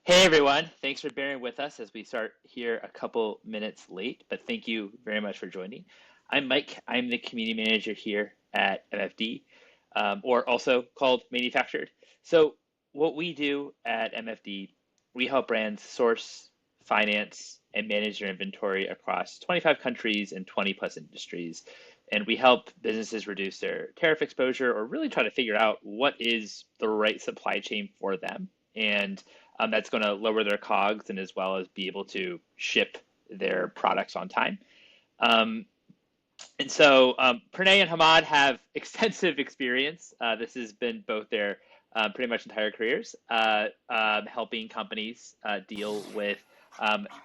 Hey everyone, thanks for bearing with us as we start here a couple minutes late, but thank you very much for joining. I'm Mike. I'm the community manager here at MFD, or also called Manufactured. So, what we do at MFD, we help brands source, finance, and manage their inventory across 25 countries and 20 plus industries. And we help businesses reduce their tariff exposure or really try to figure out what is the right supply chain for them. And that's going to lower their COGS and as well as be able to ship their products on time. Um, and so Pranay and Hamad have extensive experience. This has been both their pretty much entire careers, helping companies deal with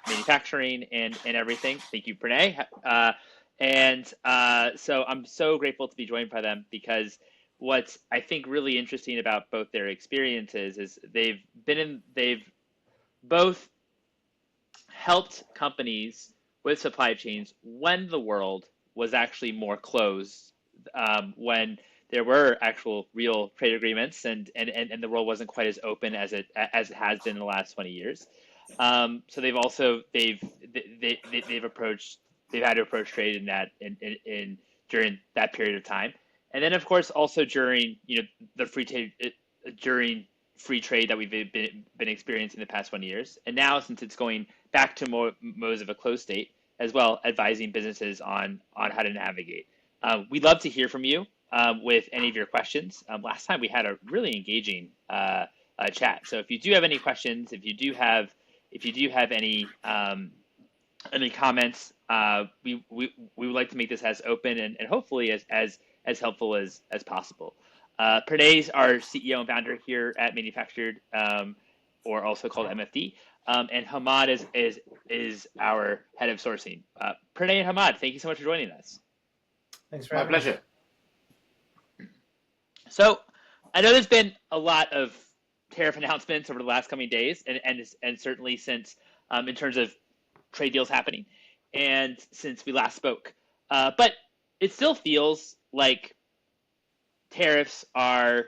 manufacturing and everything. Thank you, Pranay. And so I'm so grateful to be joined by them because what's I think really interesting about both their experiences is they've both helped companies with supply chains when the world was actually more closed, when there were actual real trade agreements and the world wasn't quite as open as it has been in the last 20 years. So they've also they've approached they've had to approach trade in that in during that period of time, and then of course also during the free trade during free trade that we've been experiencing the past 20 years, and now since it's going back to modes of a closed state as well, advising businesses on how to navigate. We'd love to hear from you with any of your questions. Last time we had a really engaging chat, so if you do have any questions, if you do have any comments, we would like to make this as open and hopefully as helpful as possible. Pranay's our CEO and founder here at Manufactured, or also called MFD, and Hamad is our head of sourcing. Pranay and Hamad, thank you so much for joining us. Thanks for My having us. pleasure. So I know there's been a lot of tariff announcements over the last coming days, and certainly since in terms of trade deals happening, and since we last spoke, but it still feels like tariffs are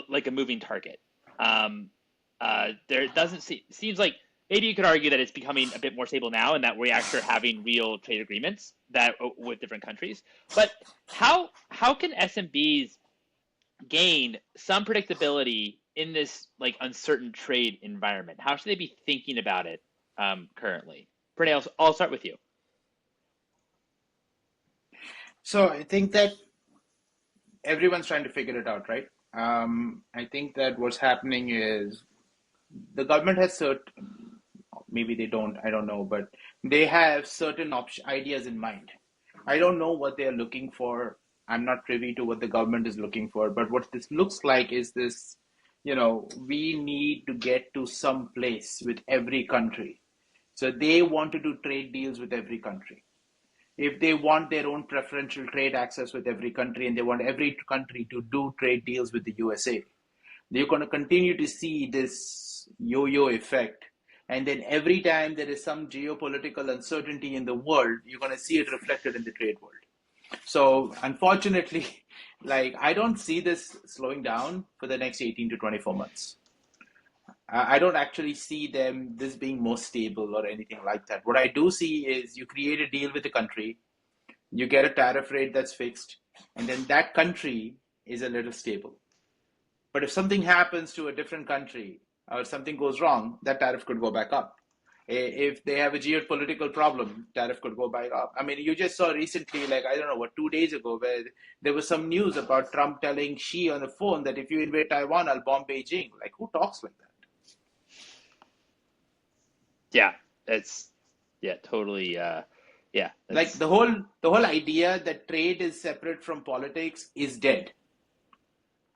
like a moving target. There doesn't seems like maybe you could argue that it's becoming a bit more stable now, and that we actually are having real trade agreements that with different countries. But how can SMBs gain some predictability in this like uncertain trade environment? How should they be thinking about it currently? Pranay, I'll start with you. So I think that everyone's trying to figure it out, right? I think that what's happening is the government has certain, maybe they don't, I don't know, but they have certain ideas in mind. I don't know what they're looking for. I'm not privy to what the government is looking for, but what this looks like is this, we need to get to some place with every country. So they want to do trade deals with every country. If they want their own preferential trade access with every country and they want every country to do trade deals with the USA, you're going to continue to see this yo-yo effect. And then every time there is some geopolitical uncertainty in the world, you're going to see it reflected in the trade world. So unfortunately, like I don't see this slowing down for the next 18 to 24 months. I don't actually see this being more stable or anything like that. What I do see is you create a deal with the country, you get a tariff rate that's fixed, and then that country is a little stable. But if something happens to a different country or something goes wrong, that tariff could go back up. If they have a geopolitical problem, tariff could go back up. I mean, you just saw recently, like, I don't know, what, 2 days ago, where there was some news about Trump telling Xi on the phone that if you invade Taiwan, I'll bomb Beijing. Like, who talks like that? Yeah, it's totally. Yeah, Like that's the whole idea that trade is separate from politics is dead.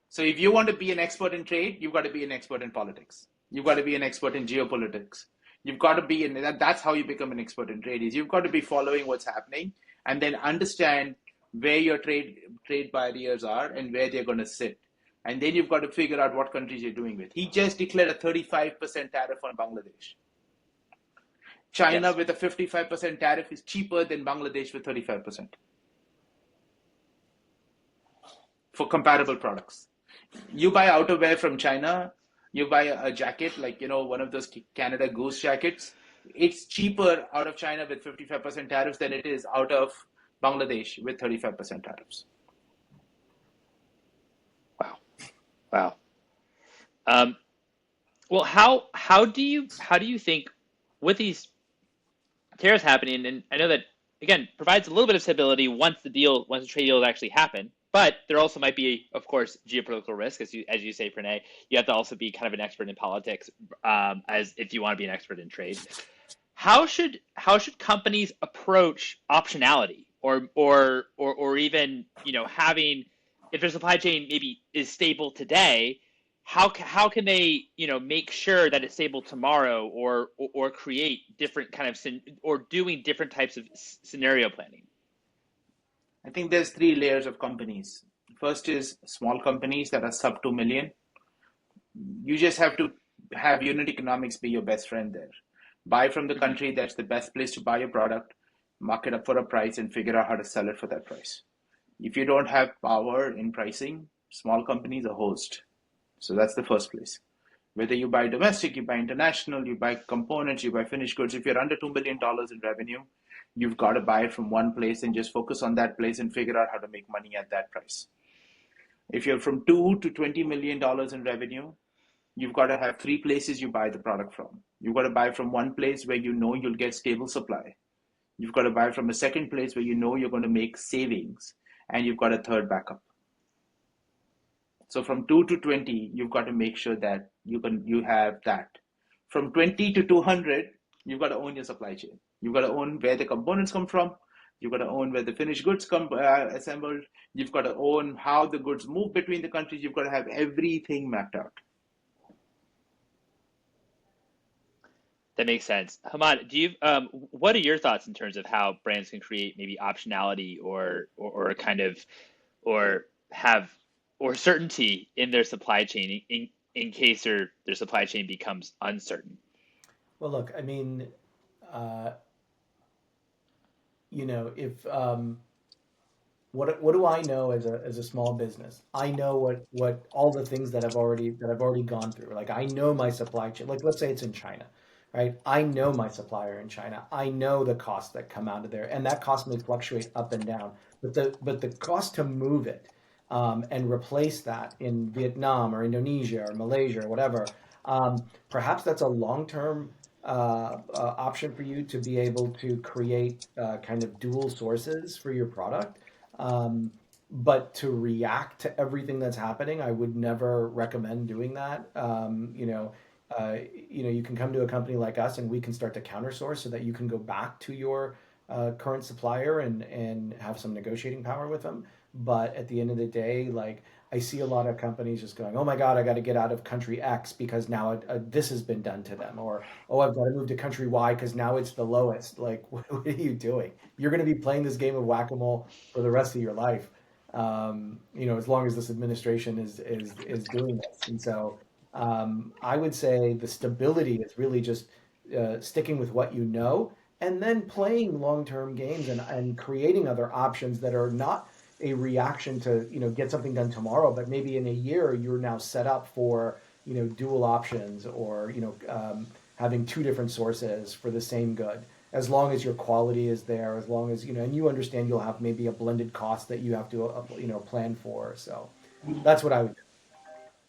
So if you want to be an expert in trade, you've got to be an expert in politics. You've got to be an expert in geopolitics. You've got to be in that. That's how you become an expert in trade. Is you've got to be following what's happening and then understand where your trade barriers are and where they're going to sit. And then you've got to figure out what countries you're doing with. He just declared a 35% tariff on Bangladesh. China yes. with a 55% tariff is cheaper than Bangladesh with 35% for comparable products. You buy outerwear from China, You buy a jacket, like, one of those Canada Goose jackets. It's cheaper out of China with 55% tariffs than it is out of Bangladesh with 35% tariffs. Wow. Wow. Um, well, how do you think with these tariffs happening, and I know that again provides a little bit of stability once the trade deals actually happen, but there also might be, of course, geopolitical risk, as you say, Pranay. You have to also be kind of an expert in politics, as if you want to be an expert in trade. How should companies approach optionality, or even having, if their supply chain maybe is stable today, how can they make sure that it's stable tomorrow, or create different kind of or doing different types of scenario planning? I think there's three layers of companies. First is small companies that are sub 2 million. You just have to have unit economics be your best friend there. Buy from the Hmm. country that's the best place to buy your product, mark it up for a price, and figure out how to sell it for that price. If you don't have power in pricing, small companies are host. So that's the first place. Whether you buy domestic, you buy international, you buy components, you buy finished goods, if you're under $2 million in revenue, you've got to buy it from one place and just focus on that place and figure out how to make money at that price. If you're from $2 to $20 million in revenue, you've got to have three places you buy the product from. You've got to buy from one place where you know you'll get stable supply. You've got to buy from a second place where you know you're going to make savings, and you've got a third backup. So from 2 to 20, you've got to make sure that you have that. From 20 to 200, you've got to own your supply chain. You've got to own where the components come from. You've got to own where the finished goods come assembled. You've got to own how the goods move between the countries. You've got to have everything mapped out. That makes sense. Hamad, what are your thoughts in terms of how brands can create maybe optionality, or kind of, or have, or certainty in their supply chain, in case their supply chain becomes uncertain? Well, look, I mean, uh, if what do I know as a small business? I know what all the things that I've already gone through. Like I know my supply chain. Like let's say it's in China, right? I know my supplier in China. I know the costs that come out of there, and that cost may fluctuate up and down. But the cost to move it and replace that in Vietnam or Indonesia or Malaysia or whatever, perhaps that's a long-term option for you to be able to create kind of dual sources for your product. Um, but to react to everything that's happening, I would never recommend doing that. You can come to a company like us and we can start to countersource so that you can go back to your current supplier and have some negotiating power with them. But at the end of the day, like I see a lot of companies just going, "Oh my God, I got to get out of country X because now this has been done to them," or "Oh, I've got to move to country Y because now it's the lowest." Like, what are you doing? You're going to be playing this game of whack-a-mole for the rest of your life, as long as this administration is doing this. And so, I would say the stability is really just sticking with what you know, and then playing long-term games and creating other options that are not a reaction to get something done tomorrow, but maybe in a year you're now set up for dual options, or having two different sources for the same good, as long as your quality is there, as long as and you understand you'll have maybe a blended cost that you have to plan for. So that's what I would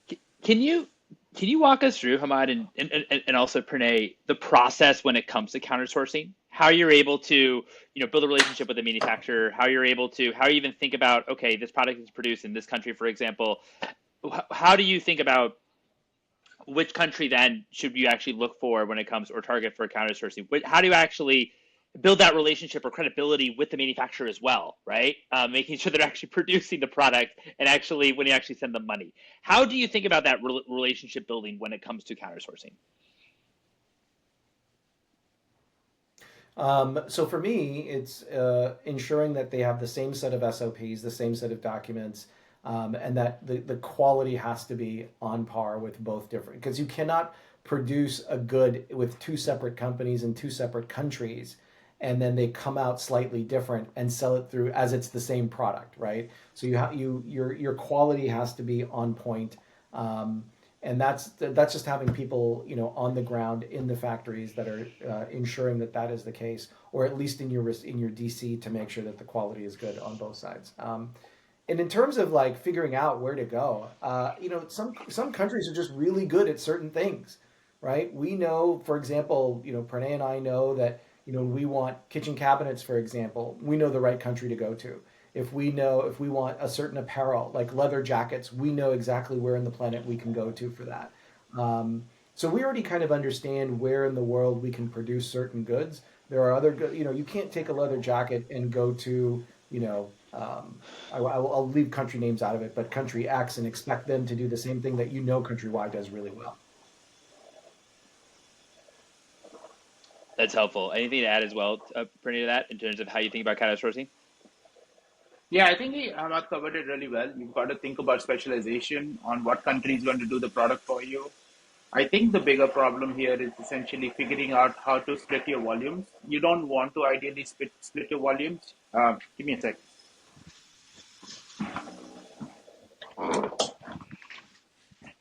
do. Can you can you walk us through, Hamad, and also Pranay, the process when it comes to countersourcing? How you're able to, build a relationship with the manufacturer, how you even think about, okay, this product is produced in this country, for example. How do you think about which country then should you actually look for when it comes, or target for countersourcing? How do you actually build that relationship or credibility with the manufacturer as well, right? Making sure they're actually producing the product, and actually when you actually send them money. How do you think about that relationship building when it comes to countersourcing? So for me, it's ensuring that they have the same set of SOPs, the same set of documents, and that the quality has to be on par with both different. Because you cannot produce a good with two separate companies in two separate countries, and then they come out slightly different and sell it through as it's the same product, right? So your quality has to be on point. Um, And that's just having people, on the ground in the factories that are ensuring that that is the case, or at least in your DC, to make sure that the quality is good on both sides. And in terms of like figuring out where to go, some countries are just really good at certain things, right? We know, for example, Pranay and I know that when we want kitchen cabinets, for example, we know the right country to go to. If we want a certain apparel like leather jackets, we know exactly where in the planet we can go to for that. So we already kind of understand where in the world we can produce certain goods. There are other good, you can't take a leather jacket and go to, I'll leave country names out of it, but country X, and expect them to do the same thing that country Y does really well. That's helpful. Anything to add as well, Pranay, to that in terms of how you think about counter sourcing? Yeah, I think Hamad covered it really well. You've got to think about specialization on what country is going to do the product for you. I think the bigger problem here is essentially figuring out how to split your volumes. You don't want to ideally split your volumes. Give me a sec.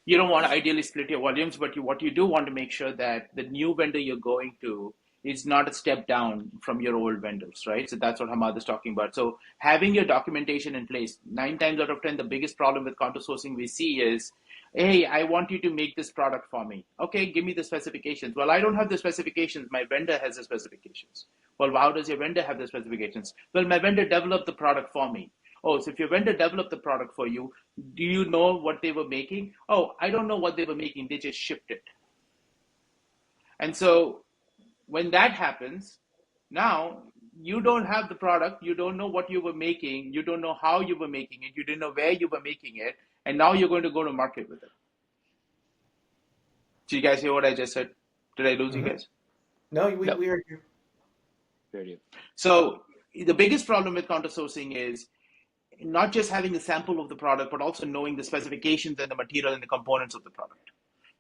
You don't want to ideally split your volumes, but what you do want to make sure that the new vendor you're going to is not a step down from your old vendors, right? So that's what Hamad is talking about. So having your documentation in place, 9 times out of 10, the biggest problem with counter sourcing we see is, hey, I want you to make this product for me. Okay, give me the specifications. Well, I don't have the specifications. My vendor has the specifications. Well, how does your vendor have the specifications? Well, my vendor developed the product for me. Oh, so if your vendor developed the product for you, do you know what they were making? Oh, I don't know what they were making. They just shipped it. And so when that happens, now you don't have the product. You don't know what you were making. You don't know how you were making it. You didn't know where you were making it. And now you're going to go to market with it. Did you guys hear what I just said? Did I lose you guys? No, we heard you. Very good. So the biggest problem with counter sourcing is not just having a sample of the product, but also knowing the specifications and the material and the components of the product.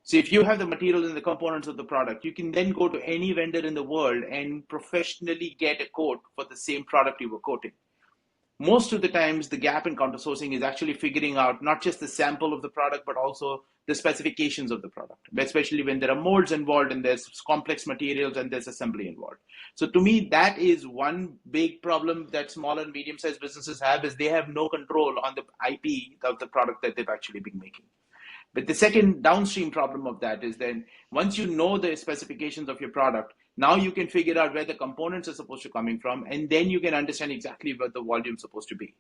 So if you have the material and the components of the product, you can then go to any vendor in the world and professionally get a quote for the same product you were quoting. Most of the times, the gap in counter sourcing is actually figuring out not just the sample of the product, but also the specifications of the product, especially when there are molds involved and there's complex materials and there's assembly involved. So to me, that is one big problem that small and medium-sized businesses have, is they have no control on the IP of the product that they've actually been making. But the second downstream problem of that is then once you know the specifications of your product, now you can figure out where the components are supposed to coming from, and then you can understand exactly what the volume is supposed to be.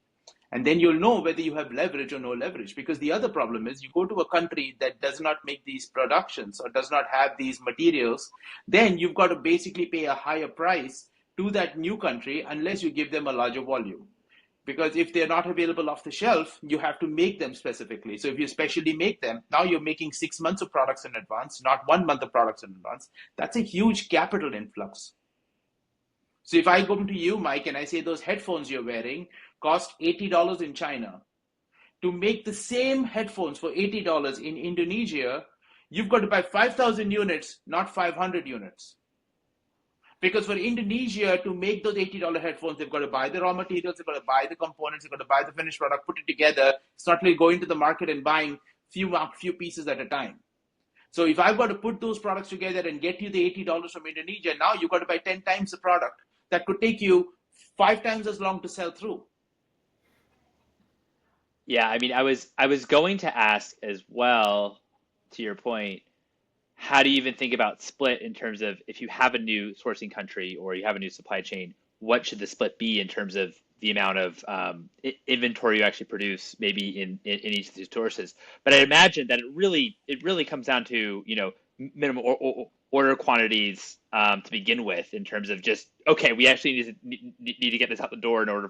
And then you'll know whether you have leverage or no leverage. Because the other problem is you go to a country that does not make these productions or does not have these materials, then you've got to basically pay a higher price to that new country unless you give them a larger volume. Because if they're not available off the shelf, you have to make them specifically. So if you specially make them, now you're making 6 months of products in advance, not 1 month of products in advance. That's a huge capital influx. So if I go to you, Mike, and I say those headphones you're wearing cost $80 in China, to make the same headphones for $80 in Indonesia, you've got to buy 5,000 units, not 500 units. Because for Indonesia to make those $80 headphones, they've got to buy the raw materials, they've got to buy the components, they've got to buy the finished product, put it together. It's not really going to the market and buying few pieces at a time. So if I've got to put those products together and get you the $80 from Indonesia, now you've got to buy 10 times the product. That could take you 5 times as long to sell through. Yeah, I mean, I was going to ask as well, to your point, how do you even think about split in terms of if you have a new sourcing country or you have a new supply chain, what should the split be in terms of the amount of inventory you actually produce, maybe in each of these sources? But I imagine that it really comes down to minimum order quantities to begin with, in terms of just, okay, we actually need to get this out the door in order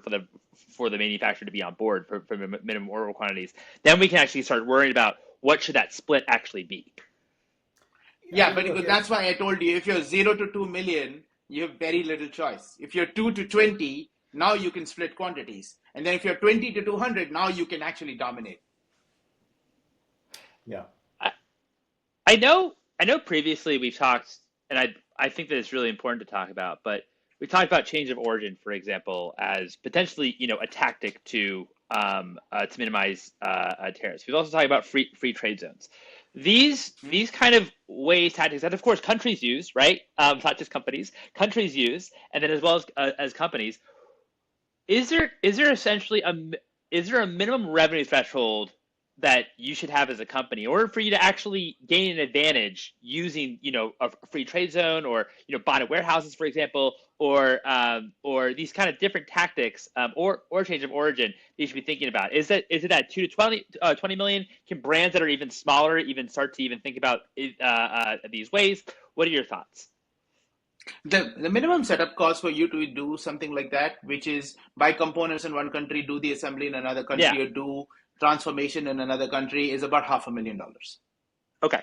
for the manufacturer to be on board for minimum order quantities. Then we can actually start worrying about what should that split actually be. Yeah, but that's why I told you, if you're 0 to 2 million, you have very little choice. If you're 2 to 20, now you can split quantities. And then if you're 20 to 200, now you can actually dominate. Yeah. I know previously we've talked, and I think that it's really important to talk about, but we talked about change of origin, for example, as potentially, a tactic to minimize tariffs. We've also talked about free trade zones. these kind of ways, tactics that of course countries use, right? It's not just companies. Countries use, and then as well as companies. Is there essentially is there a minimum revenue threshold that you should have as a company in order for you to actually gain an advantage using, a free trade zone or, bonded warehouses, for example, or these kind of different tactics, or change of origin that you should be thinking about? Is it at 2 to 20 million? Can brands that are even smaller even start to even think about these ways? What are your thoughts? The minimum setup cost for you to do something like that, which is buy components in one country, do the assembly in another Yeah. country, or do transformation in another country, is about $500,000 Okay.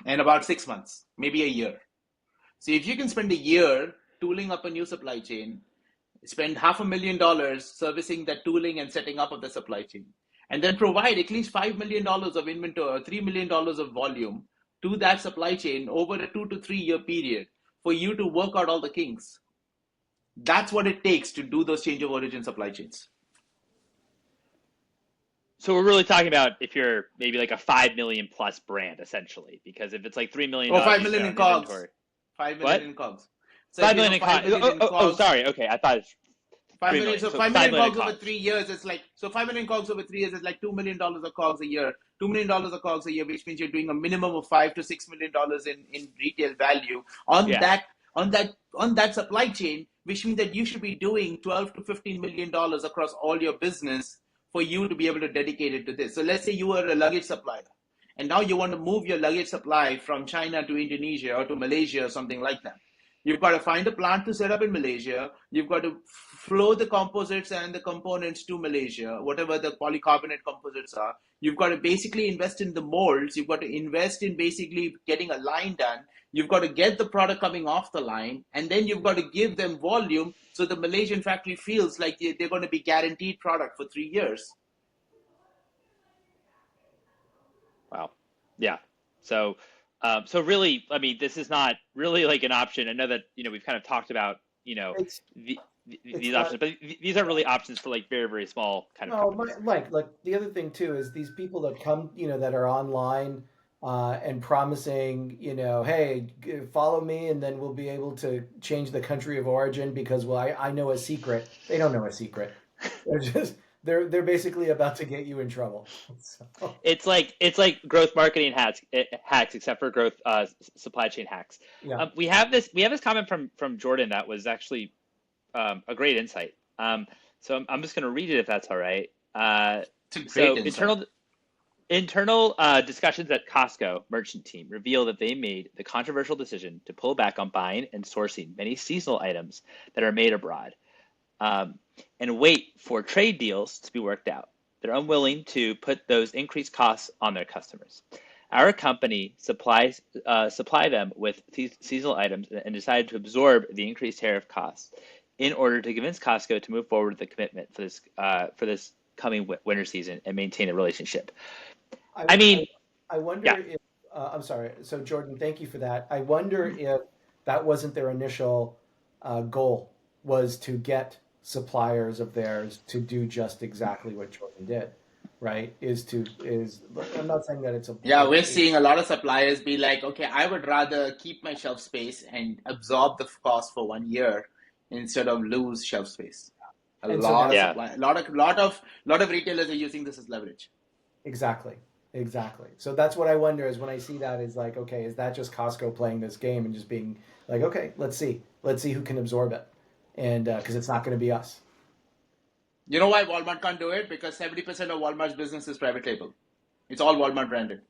in about 6 months, maybe a year. So if you can spend a year tooling up a new supply chain, spend $500,000 servicing that tooling and setting up of the supply chain, and then provide at least $5 million of inventory or $3 million of volume to that supply chain over a 2 to 3 year period for you to work out all the kinks. That's what it takes to do those change of origin supply chains. So we're really talking about if you're maybe like a 5 million plus brand, essentially, because if it's like $3 million Or 5 you million spend in on COGS. inventory. 5 What? million in COGS. So if 5 you million have in 5 COGS. million in COGS, Sorry. Okay, I thought it's 5 3 million. million. So So 5 5 million million in COGS over COGS. 3 years. It's like, so 5 million COGS over 3 years is like $2 million of COGS a year. $2 million of COGS a year, which means you're doing a minimum of $5 to $6 million in retail value on Yeah. that supply chain, which means that you should be doing $12 to $15 million across all your business for you to be able to dedicate it to this. So let's say you were a luggage supplier, and now you want to move your luggage supply from China to Indonesia or to Malaysia or something like that. You've got to find a plant to set up in Malaysia. You've got to flow the composites and the components to Malaysia, whatever the polycarbonate composites are. You've got to basically invest in the molds. You've got to invest in basically getting a line done. You've got to get the product coming off the line, and then you've got to give them volume so the Malaysian factory feels like they're going to be guaranteed product for 3 years. Wow. Yeah. So, so really, I mean, this is not really like an option. I know that we've kind of talked about It's the, it's these not. options, but these aren't really options for like very small kind of No, companies. like the other thing too is these people that come, that are online and promising, hey, follow me, and then we'll be able to change the country of origin because, well, I know a secret. They don't know a secret. They're just they're basically about to get you in trouble. So, It's like growth marketing hacks, except for growth supply chain hacks. yeah, We have this comment from Jordan that was actually a great insight. So I'm just going to read it if that's all right. It's a great So insight. internal discussions at Costco merchant team reveal that they made the controversial decision to pull back on buying and sourcing many seasonal items that are made abroad, um, and wait for trade deals to be worked out. They're unwilling to put those increased costs on their customers. Our company supply them with seasonal items and decided to absorb the increased tariff costs in order to convince Costco to move forward with the commitment for this coming winter season and maintain a relationship. I I I, mean, I yeah, wonder if I'm sorry. So Jordan, thank you for that. I wonder if that wasn't their initial goal, was to get suppliers of theirs to do just exactly what Jordan did, right? I'm not saying that it's Yeah, we're seeing a lot of suppliers be like, okay, I would rather keep my shelf space and absorb the cost for 1 year instead of lose shelf space. A and so lot now of yeah. supply, a lot of retailers are using this as leverage. exactly, exactly. So that's what I wonder is when I see that is like, okay, is that just Costco playing this game and just being like, okay, let's see who can absorb it, and because it's not going to be us. You know why Walmart can't do it? Because 70% of Walmart's business is private label. It's all Walmart branded.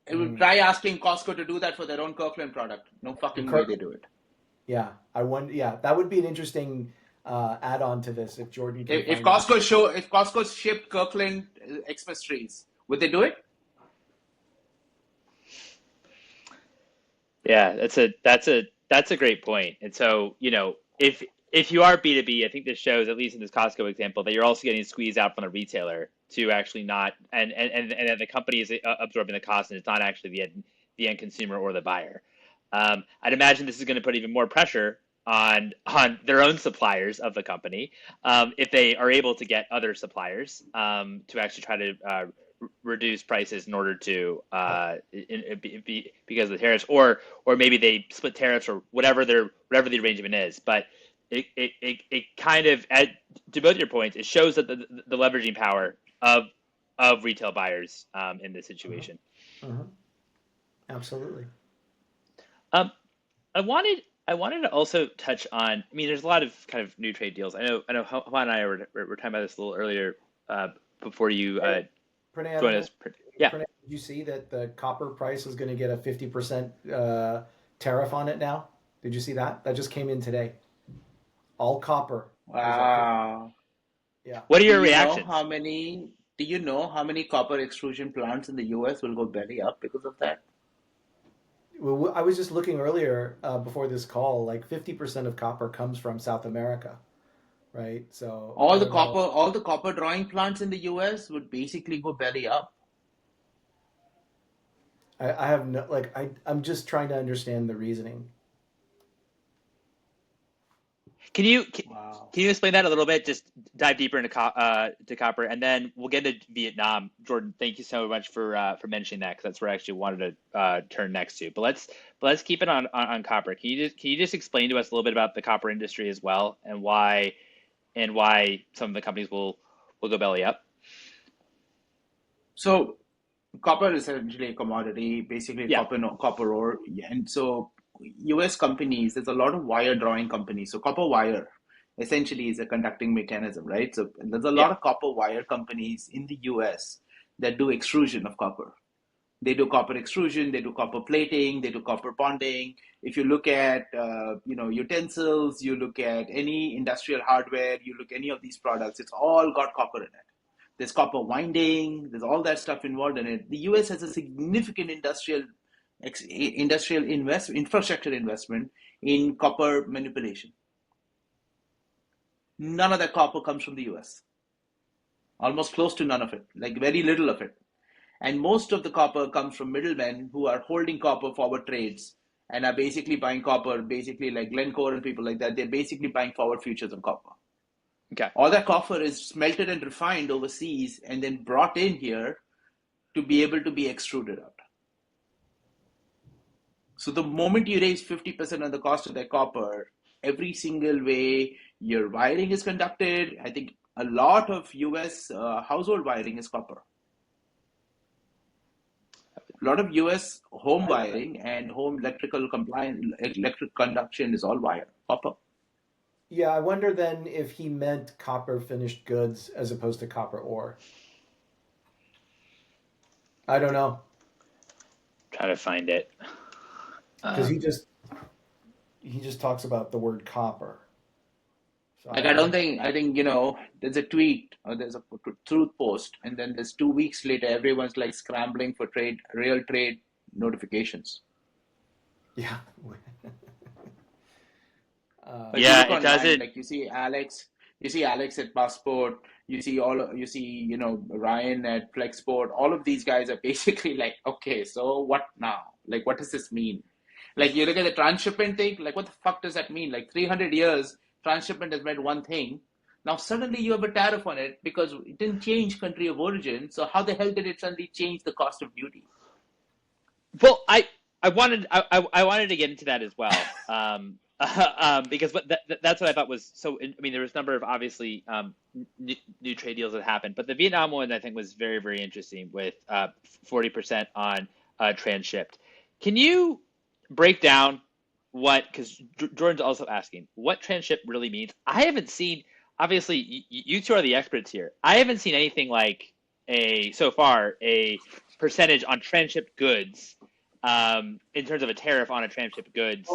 It would Mm. try asking Costco to do that for their own Kirkland product. No fucking way Kirk, they do it. yeah, I wonder. Yeah, that would be an interesting add-on to this if Jordan can If find that. Costco shipped Kirkland Xmas trees, would they do it? Yeah, that's a great point. And so, if you are B2B, I think this shows, at least in this Costco example, that you're also getting squeezed out from the retailer to actually not, and that the company is absorbing the cost, and it's not actually the end consumer or the buyer. I'd imagine this is going to put even more pressure on their own suppliers of the company, if they are able to get other suppliers, to actually try to reduce prices in order to because of the tariffs, or maybe they split tariffs or whatever the arrangement is. But it kind of, to both your points, it shows that the leveraging power of retail buyers in this situation. Absolutely. I wanted to also touch on. I mean, there's a lot of kind of new trade deals. I know. Hamad and I were talking about this a little earlier before you Pranay, joined us. Yeah. Pranay, did you see that the copper price is going to get a 50% tariff on it now? Did you see that? That just came in today. All copper. Wow. Yeah. What are your Do you know reactions? do you know how many copper extrusion plants in the US will go belly up because of that? Well, I was just looking earlier before this call, like 50% of copper comes from South America, right? So I don't know. All the copper drawing plants in the US would basically go belly up. I have no, like, I'm just trying to understand the reasoning. Can you Wow. explain that a little bit? Just dive deeper into to copper, and then we'll get into Vietnam. Jordan, thank you so much for mentioning that, because that's where I actually wanted to turn next to. But let's keep it on copper. Can you just explain to us a little bit about the copper industry as well, and why some of the companies will go belly up? So copper is essentially a commodity, basically Yeah. copper ore. And so US companies, there's a lot of wire drawing companies. So copper wire essentially is a conducting mechanism, right? So there's a lot Yeah. of copper wire companies in the US that do extrusion of copper. They do copper extrusion, they do copper plating, they do copper bonding. If you look at utensils, you look at any industrial hardware, you look at any of these products, it's all got copper in it. There's copper winding, there's all that stuff involved in it. The US has a significant infrastructure investment in copper manipulation. None of that copper comes from the US. Almost close to none of it, like very little of it. And most of the copper comes from middlemen who are holding copper forward trades and are basically buying copper, basically like Glencore and people like that. They're basically buying forward futures on copper. Okay. All that copper is smelted and refined overseas and then brought in here to be able to be extruded out. So the moment you raise 50% on the cost of that copper, every single way your wiring is conducted, I think a lot of US household wiring is copper. A lot of US home wiring and home electric conduction is all wire, copper. Yeah, I wonder then if he meant copper finished goods as opposed to copper ore. I don't know. Try to find it. Because he just talks about the word copper. So Like I think there's a tweet or there's a truth post, and then there's 2 weeks later everyone's like scrambling for real trade notifications. Yeah. But Yeah, you look it online, doesn't. like you see Alex at Passport, you see Ryan at Flexport. All of these guys are basically like, okay, so what now? Like, what does this mean? Like, you look at the transshipment thing, like, what the fuck does that mean? Like, 300 years, transshipment has meant one thing. Now, suddenly you have a tariff on it because it didn't change country of origin. So how the hell did it suddenly change the cost of duty? Well, I wanted to get into that as well, because that's what I thought was so. I mean, there was a number of obviously new trade deals that happened, but the Vietnam one I think was very, very interesting with 40% on transshipped. Can you break down because Jordan's also asking what transship really means? I haven't seen. Obviously, you two are the experts here. I haven't seen anything like so far a percentage on transshipped goods in terms of a tariff on a transshipped goods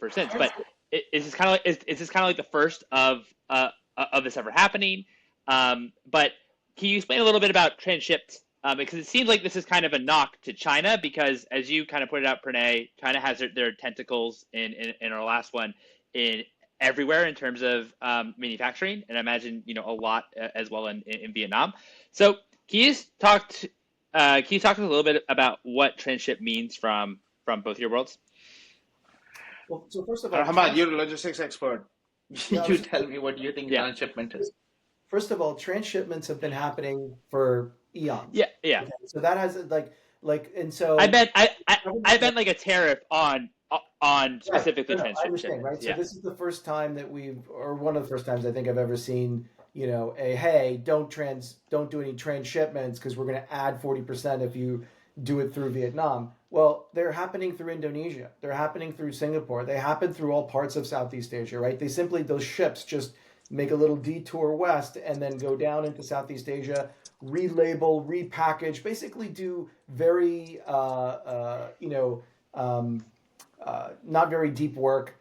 percent. But is this kind of like the first of this ever happening? But can you explain a little bit about transshipped? Because it seems like this is kind of a knock to China, because as you kind of pointed out, Pranay, China has their tentacles in our last one in everywhere in terms of manufacturing, and I imagine a lot as well in Vietnam. So can you talk to us a little bit about what transship means from both your worlds? Well, so first of all, Hamad, you're a logistics expert. Yeah, You tell me what you think transshipment is. First of all, transshipments have been happening for eons. Yeah, yeah. Okay, so that has and I so meant I meant like a tariff on right. specifically No, I transship understand, shipments. right? So Yeah. this is the first time that or one of the first times I think I've ever seen, a hey, don't do any transshipments because we're going to add 40% if you do it through Vietnam. Well, they're happening through Indonesia. They're happening through Singapore. They happen through all parts of Southeast Asia, right? Those ships just make a little detour west and then go down into Southeast Asia, relabel, repackage, basically do very, um, not very deep work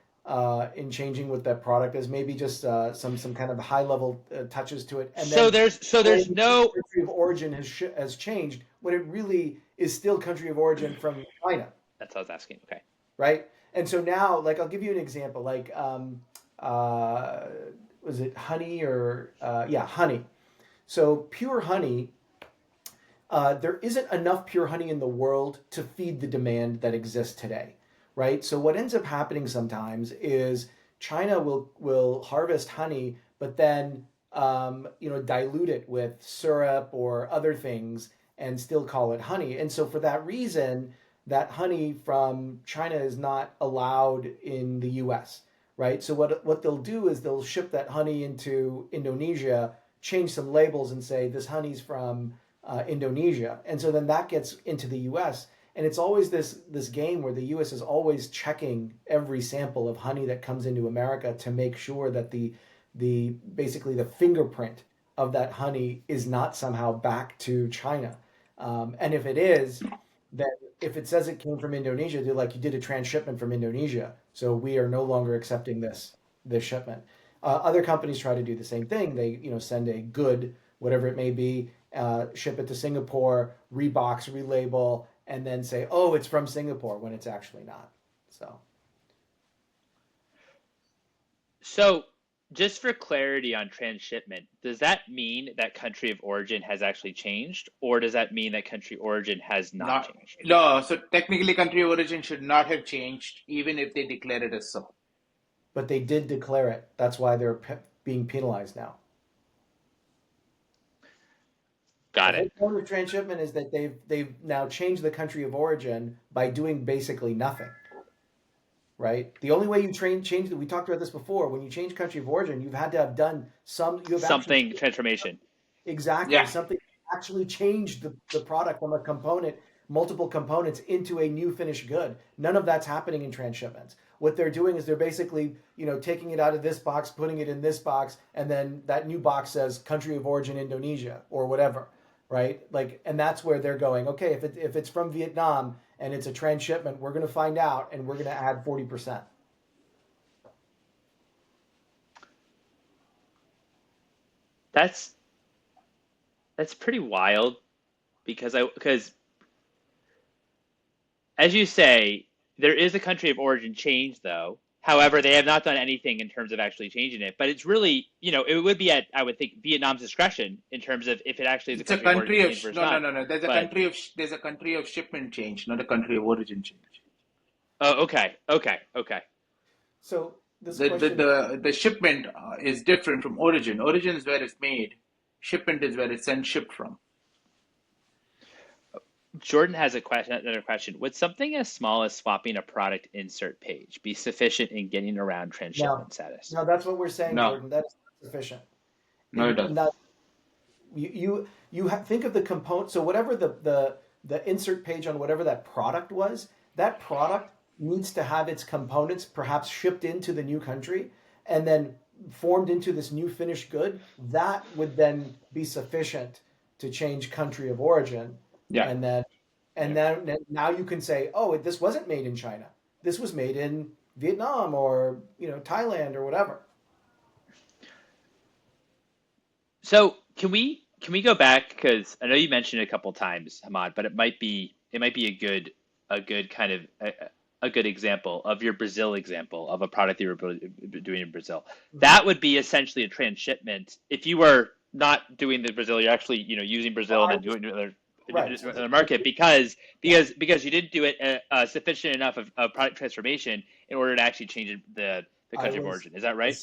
in changing what that product is. Maybe just some kind of high level touches to it, and So then there's claim no. country of origin has changed when it really is still country of origin from China, That's what I was asking. Okay. right? And so now, like, I'll give you an example. Like, uh, was it honey or yeah, honey? So pure honey. There isn't enough pure honey in the world to feed the demand that exists today, right? So what ends up happening sometimes is China will harvest honey, but then dilute it with syrup or other things and still call it honey. And so for that reason, that honey from China is not allowed in the U.S. Right? So what they'll do is they'll ship that honey into Indonesia, change some labels, and say this honey's from Indonesia, and so then that gets into the U.S. And it's always this game where the U.S. is always checking every sample of honey that comes into America to make sure that the basically the fingerprint of that honey is not somehow back to China. And if it is, then if it says it came from Indonesia, they're like, you did a transshipment from Indonesia, so we are no longer accepting this shipment. Other companies try to do the same thing. They send a good, whatever it may be, ship it to Singapore, rebox, relabel, and then say, oh, it's from Singapore when it's actually not. So just for clarity on transshipment, does that mean that country of origin has actually changed, or does that mean that country origin has not Not changed? no. So technically, country of origin should not have changed, even if they declare it as so. But they did declare it. That's why they're being penalized now. The Got whole it. point of transshipment is that they've now changed the country of origin by doing basically nothing, right? The only way you change that, we talked about this before, when you change country of origin, you've had to have done you have actually Something transformation. exactly Yeah. something actually changed the product from a component, multiple components, into a new finished good. None of that's happening in transshipments. What they're doing is they're basically taking it out of this box, putting it in this box, and then that new box says country of origin Indonesia or whatever, right? Like, and that's where they're going. Okay, if it's from Vietnam and it's a transshipment, we're going to find out and we're going to add 40%. That's pretty wild because as you say, there is a country of origin change though. However, they have not done anything in terms of actually changing it. But it's really, it would be at, I would think, Vietnam's discretion in terms of if it actually is a It's a country of origin country of change versus no, no, not. no, no. But There's a country of shipment change, not a country of origin change. oh, okay. So this The the question, the, the shipment is different from origin. Origin is where it's made. Shipment is where it's sent shipped from. Jordan has another question. Would something as small as swapping a product insert page be sufficient in getting around no, transshipment status? no, that's what we're saying, No, Jordan. That is not sufficient. no, it doesn't. Not think of the component. So whatever the insert page on whatever that product was, that product needs to have its components perhaps shipped into the new country and then formed into this new finished good. That would then be sufficient to change country of origin, Yeah. and then Yeah. now you can say, oh, this wasn't made in China. This was made in Vietnam or Thailand or whatever. So can we go back because I know you mentioned it a couple times, Hamad, but it might be a good kind of a good example of your Brazil example of a product you were doing in Brazil. Mm-hmm. That would be essentially a transshipment. If you were not doing the Brazil, you're actually using Brazil and then doing Right. another market because you didn't do it sufficient enough of product transformation in order to actually change the I country of was origin. Is that right?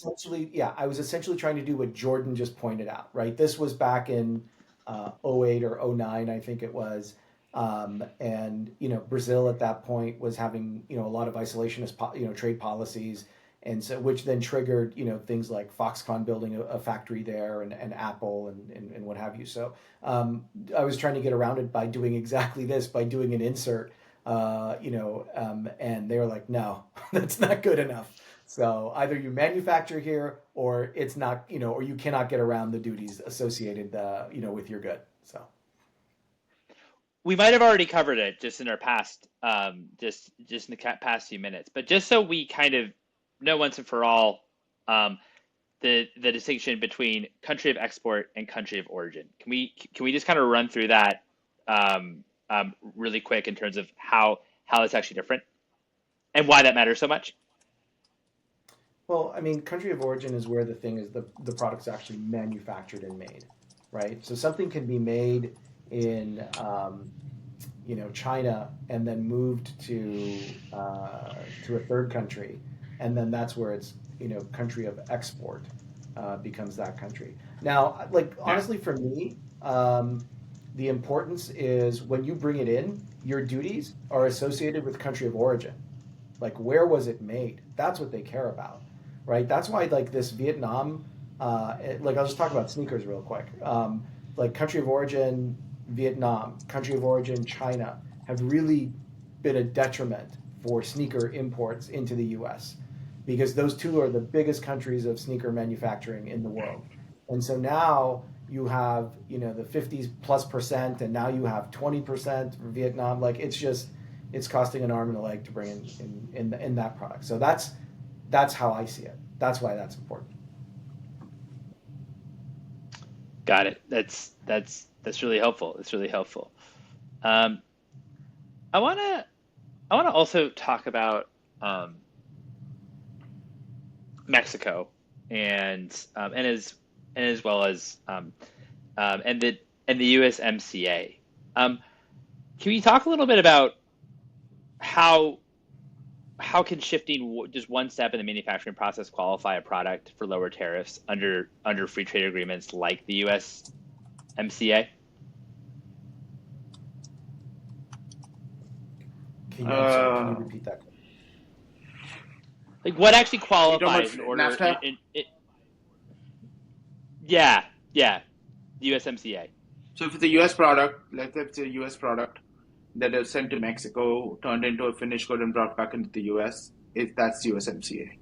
I was essentially trying to do what Jordan just pointed out, right? This was back in '08 or '09, I think it was. And Brazil at that point was having a lot of isolationist trade policies, and so which then triggered things like Foxconn building a factory there, and Apple and what have you. So I was trying to get around it by doing exactly this, by doing an insert, and they were like, no, that's not good enough. So either you manufacture here, or it's not, or you cannot get around the duties associated, with your good. So. We might have already covered it just in our past, just in the past few minutes, but just so we kind of know once and for all, the distinction between country of export and country of origin. Can we just kind of run through that really quick in terms of how it's actually different and why that matters so much? Well, I mean, country of origin is where the thing is, the product's actually manufactured and made, right? So something can be made in China and then moved to a third country, and then that's where it's country of export becomes that country. Now, like honestly, for me, the importance is when you bring it in, your duties are associated with country of origin. Like, where was it made? That's what they care about, right? That's why, like, this Vietnam, like, I'll just talk about sneakers real quick. Like, country of origin Vietnam, country of origin China have really been a detriment for sneaker imports into the US, because those two are the biggest countries of sneaker manufacturing in the world. And so now you have, the 50+%, and now you have 20% for Vietnam. Like, it's costing an arm and a leg to bring in that product. So that's how I see it. That's why that's important. Got it. That's really helpful. It's really helpful. I wanna also talk about Mexico and as well as and the USMCA. Can we talk a little bit about how can shifting just one step in the manufacturing process qualify a product for lower tariffs under free trade agreements like the USMCA? Can you repeat that? Like, what actually qualifies in order? Yeah, the USMCA. So if it's a US product, let's say it's a US product that is sent to Mexico, turned into a finished good and brought back into the US, that's USMCA.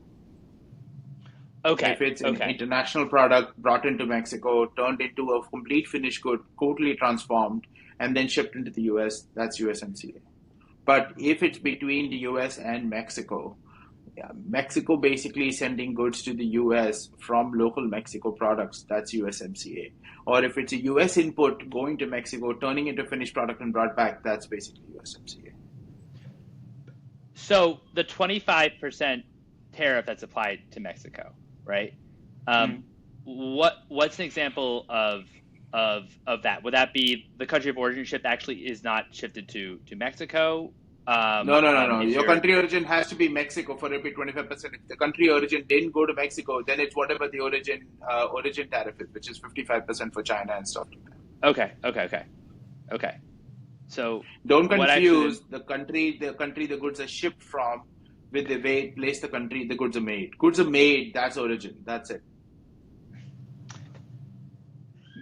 Okay. If it's an international product brought into Mexico, turned into a complete finished good, totally transformed, and then shipped into the US, that's USMCA. But if it's between the US and Mexico, Mexico basically sending goods to the US from local Mexico products, that's USMCA. Or if it's a US input going to Mexico, turning into a finished product and brought back, that's basically USMCA. So the 25% tariff that's applied to Mexico, right? What's an example of that? Would that be the country of origin shipped actually is not shifted to Mexico? No. Your country origin has to be Mexico for it to be 25%. If the country origin didn't go to Mexico, then it's whatever the origin tariff is, which is 55% for China and stuff like that. Okay. So don't confuse the country the goods are shipped from with the place the country the goods are made. Goods are made, that's origin. That's it.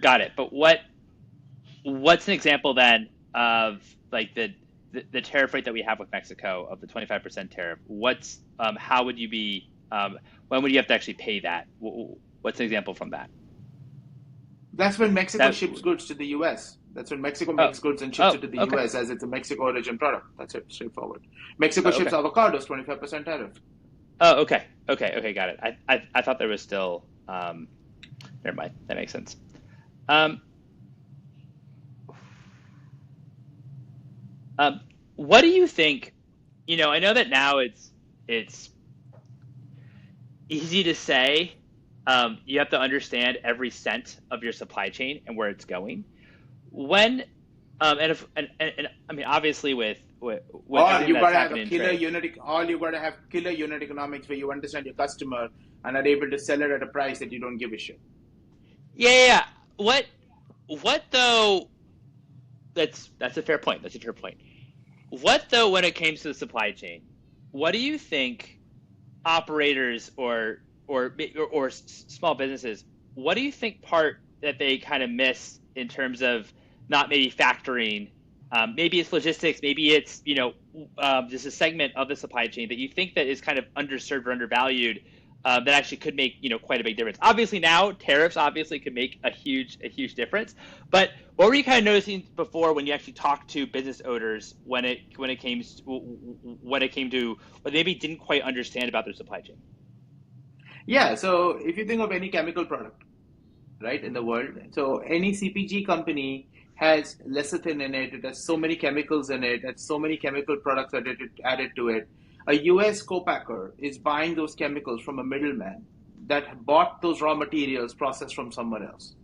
Got it. But what's an example then of like the tariff rate that we have with Mexico of the 25% tariff? What's how would you be? When would you have to actually pay that? What's an example from that? That's when Mexico ships goods to the U.S. That's when Mexico makes goods and ships it to the U.S. as it's a Mexico origin product. That's it, straightforward. Mexico ships avocados, 25% tariff. Oh, okay, got it. I thought there was still. Never mind. That makes sense. What do you think? I know that now it's easy to say. You have to understand every cent of your supply chain and where it's going. When I mean, obviously with all you gotta have a killer unit. All you gotta have killer unit economics where you understand your customer and are able to sell it at a price that you don't give a shit. Yeah. What though? That's a fair point. That's a fair point. What though when it comes to the supply chain? What do you think operators or small businesses? What do you think part that they kind of miss in terms of not maybe factoring? Maybe it's logistics. Maybe it's just a segment of the supply chain that you think that is kind of underserved or undervalued. That actually could make quite a big difference. Obviously now tariffs obviously could make a huge difference. But what were you kind of noticing before when you actually talked to business owners when it came to what maybe didn't quite understand about their supply chain? Yeah, so if you think of any chemical product, right, in the world, so any CPG company has lecithin in it, it has so many chemicals in it, has so many chemical products added to it. A US co-packer is buying those chemicals from a middleman that bought those raw materials processed from someone else.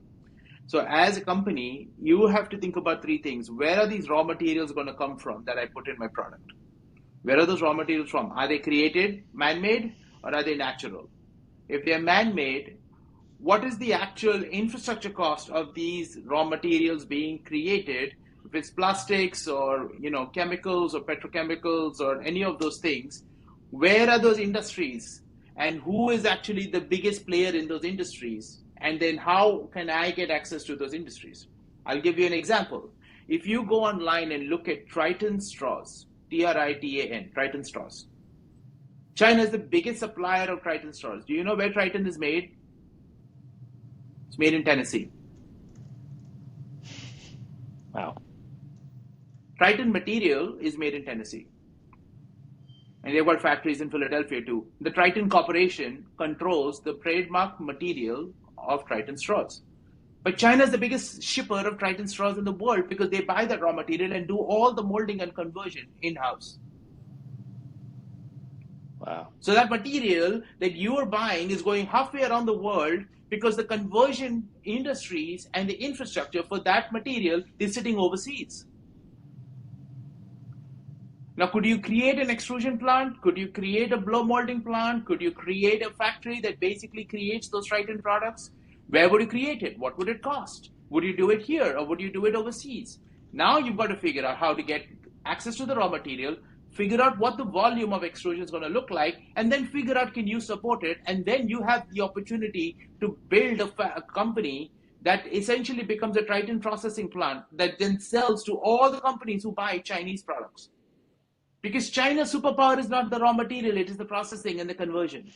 So as a company, you have to think about three things. Where are these raw materials going to come from that I put in my product? Where are those raw materials from? Are they created, man-made, or are they natural? If they're man-made, what is the actual infrastructure cost of these raw materials being created? If it's plastics or chemicals or petrochemicals or any of those things, where are those industries? And who is actually the biggest player in those industries? And then how can I get access to those industries? I'll give you an example. If you go online and look at Triton straws, Tritan, Triton straws. China is the biggest supplier of Triton straws. Do you know where Triton is made? It's made in Tennessee. Wow. Triton material is made in Tennessee. And they've got factories in Philadelphia too. The Triton Corporation controls the trademark material of Triton straws. But China is the biggest shipper of Triton straws in the world because they buy that raw material and do all the molding and conversion in-house. Wow. So that material that you are buying is going halfway around the world because the conversion industries and the infrastructure for that material is sitting overseas. Now, could you create an extrusion plant? Could you create a blow molding plant? Could you create a factory that basically creates those Triton products? Where would you create it? What would it cost? Would you do it here or would you do it overseas? Now you've got to figure out how to get access to the raw material, figure out what the volume of extrusion is going to look like, and then figure out can you support it, and then you have the opportunity to build a company that essentially becomes a Triton processing plant that then sells to all the companies who buy Chinese products. Because China's superpower is not the raw material, it is the processing and the conversion.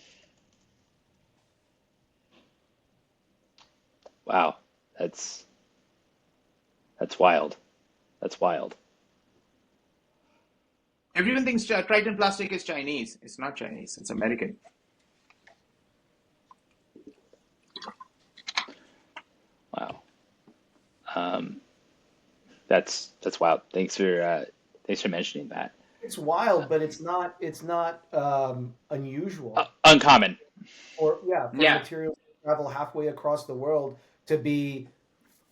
Wow. That's wild. That's wild. Everyone thinks Triton plastic is Chinese. It's not Chinese, it's American. Wow. That's wild. Thanks for mentioning that. It's wild, but it's not unusual. Uncommon. For materials to travel halfway across the world to be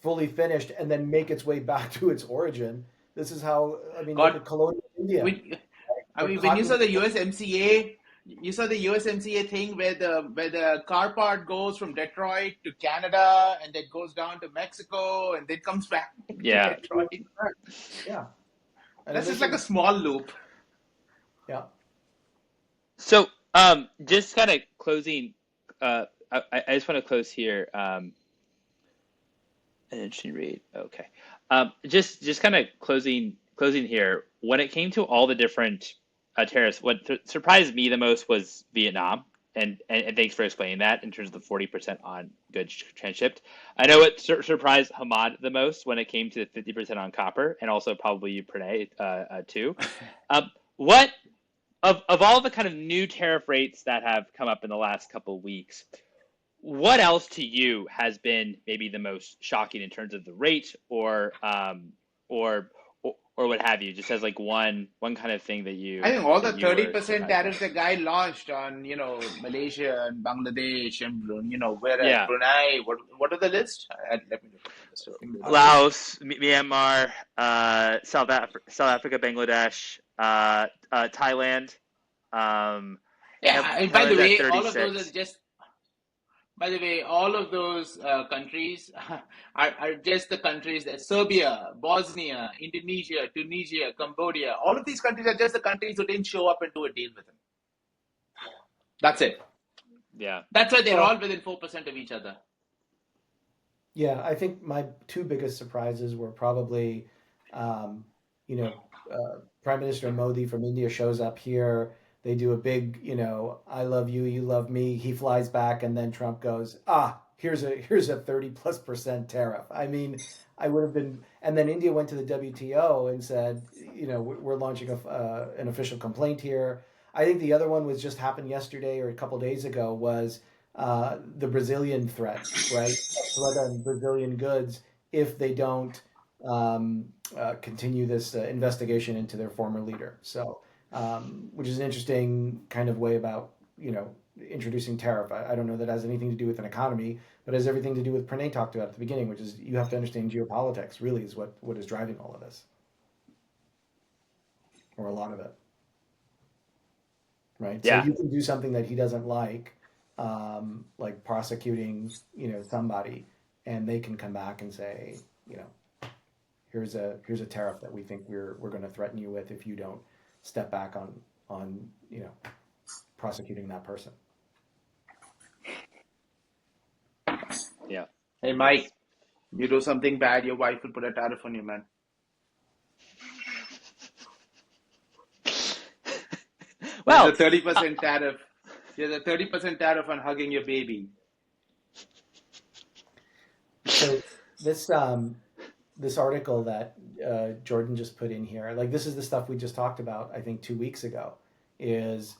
fully finished and then make its way back to its origin. This is how look at colonial India. When you saw the USMCA, you saw the USMCA thing where the car part goes from Detroit to Canada and then goes down to Mexico and then comes back to Detroit. Yeah. And that's just like a small loop. Yeah. So, just kind of closing. I just want to close here. An interesting read. Okay. Just kind of closing here. When it came to all the different tariffs, what surprised me the most was Vietnam, and thanks for explaining that in terms of the 40% on goods transshipped. I know it surprised Hamad the most when it came to the 50% on copper, and also probably you, Pranay, too. What of all the kind of new tariff rates that have come up in the last couple of weeks, what else to you has been maybe the most shocking in terms of the rate or what have you, just as like one kind of thing that you... I think all the 30% tariffs the guy launched on, Malaysia and Bangladesh and, whereas Brunei, what are the list? Let me look at the list. Laos, Myanmar, South Africa, Bangladesh, Thailand. And by the way, all of those are just... By the way, all of those countries are just the countries that Serbia, Bosnia, Indonesia, Tunisia, Cambodia, all of these countries are just the countries who didn't show up and do a deal with him. That's it. Yeah. That's why they're Well, all within 4% of each other. yeah, I think my two biggest surprises were probably, um, you know, Prime Minister Modi from India shows up here. They do a big, I love you, you love me. He flies back, and then Trump goes, here's a 30+% tariff. I mean, I would have been, and then India went to the WTO and said, we're launching an official complaint here. I think the other one was just happened yesterday or a couple days ago was the Brazilian threat, right? A threat on Brazilian goods if they don't continue this investigation into their former leader. So, which is an interesting kind of way about introducing tariff. I don't know that has anything to do with an economy, but has everything to do with Pranay talked about at the beginning, which is you have to understand geopolitics. Really, is what is driving all of this, or a lot of it, right? So Yeah. you can do something that he doesn't like prosecuting, somebody, and they can come back and say, here's a tariff that we think we're going to threaten you with if you don't step back on prosecuting that person. Yeah. Hey, Mike, you do something bad, your wife will put a tariff on you, man. Well, There's a 30% tariff. There's a 30% tariff on hugging your baby. So this article that Jordan just put in here, like this is the stuff we just talked about, I think 2 weeks ago, is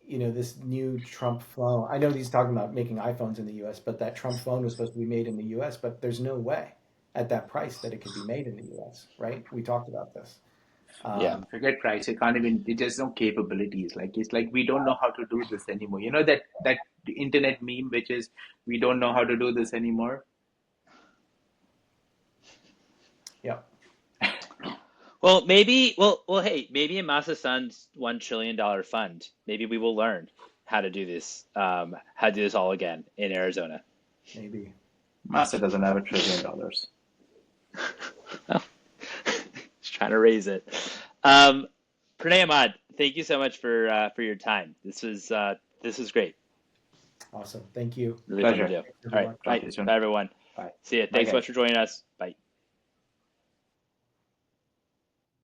this new Trump phone. I know he's talking about making iPhones in the U.S., but that Trump phone was supposed to be made in the U.S., but there's no way at that price that it could be made in the U.S., right? We talked about this. yeah. Forget price. It can't even. It just no capabilities. Like it's like we don't know how to do this anymore. You know that internet meme, which is we don't know how to do this anymore. Yeah. Well, hey, maybe in Masa-san's $1 trillion fund, maybe we will learn how to do this, how to do this all again in Arizona. Maybe. Massa doesn't have $1 trillion. Well, just trying to raise it. Pranay, Hamad, thank you so much for your time. This was great. Awesome. Thank you. Really fun to Pleasure. do. All right. Talk Bye. to you soon. Bye, everyone. Bye. See ya. Bye, Thanks so guys. much for joining us. Bye.